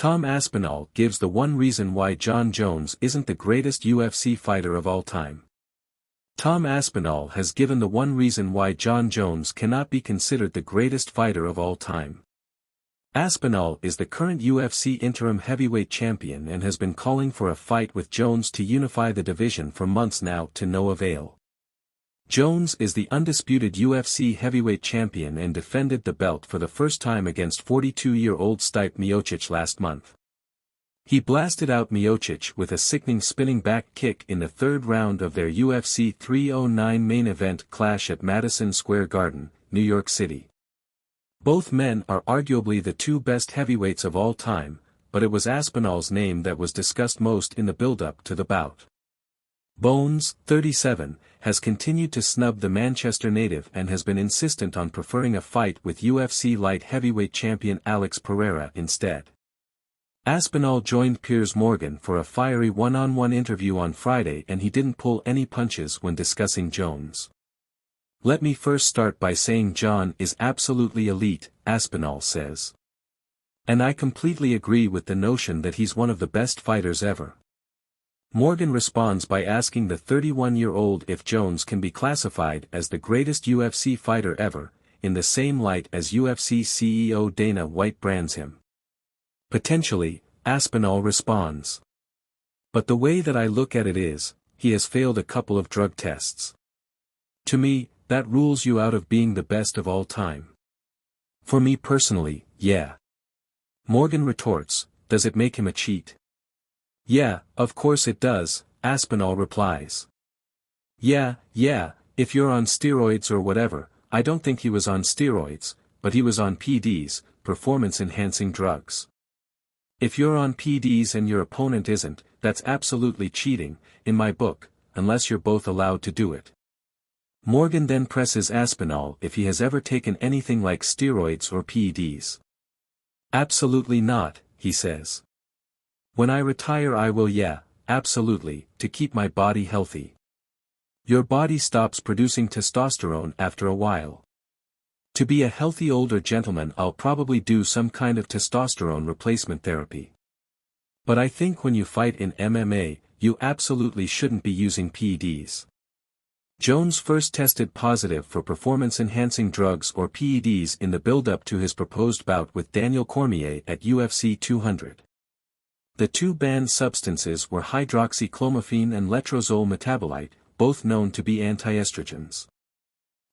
Tom Aspinall gives the one reason why Jon Jones isn't the greatest UFC fighter of all time. Tom Aspinall has given the one reason why Jon Jones cannot be considered the greatest fighter of all time. Aspinall is the current UFC interim heavyweight champion and has been calling for a fight with Jones to unify the division for months now to no avail. Jones is the undisputed UFC heavyweight champion and defended the belt for the first time against 42-year-old Stipe Miocic last month. He blasted out Miocic with a sickening spinning back kick in the third round of their UFC 309 main event clash at Madison Square Garden, New York City. Both men are arguably the two best heavyweights of all time, but it was Aspinall's name that was discussed most in the build-up to the bout. Bones, 37, has continued to snub the Manchester native and has been insistent on preferring a fight with UFC light heavyweight champion Alex Pereira instead. Aspinall joined Piers Morgan for a fiery one-on-one interview on Friday and he didn't pull any punches when discussing Jones. "Let me first start by saying Jon is absolutely elite," Aspinall says. "And I completely agree with the notion that he's one of the best fighters ever." Morgan responds by asking the 31-year-old if Jones can be classified as the greatest UFC fighter ever, in the same light as UFC CEO Dana White brands him. "Potentially," Aspinall responds. "But the way that I look at it is, he has failed a couple of drug tests. To me, that rules you out of being the best of all time." "For me personally, yeah." Morgan retorts, "Does it make him a cheat?" "Yeah, of course it does," Aspinall replies. Yeah, if you're on steroids or whatever." "I don't think he was on steroids, but he was on PDs, performance-enhancing drugs. If you're on PDs and your opponent isn't, that's absolutely cheating, in my book, unless you're both allowed to do it." Morgan then presses Aspinall if he has ever taken anything like steroids or PEDs. "Absolutely not," he says. "When I retire I will, yeah, absolutely, to keep my body healthy." Your body stops producing testosterone after a while. To be a healthy older gentleman I'll probably do some kind of testosterone replacement therapy. But I think when you fight in MMA, you absolutely shouldn't be using PEDs. Jones first tested positive for performance-enhancing drugs or PEDs in the build-up to his proposed bout with Daniel Cormier at UFC 200. The two banned substances were hydroxychloroquine and letrozole metabolite, both known to be antiestrogens.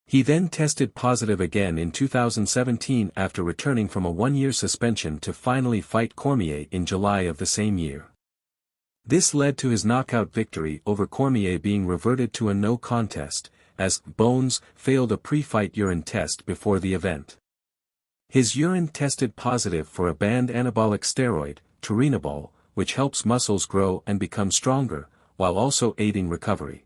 He then tested positive again in 2017 after returning from a one-year suspension to finally fight Cormier in July of the same year. This led to his knockout victory over Cormier being reverted to a no contest, as Bones failed a pre-fight urine test before the event. His urine tested positive for a banned anabolic steroid, turinabol, which helps muscles grow and become stronger, while also aiding recovery.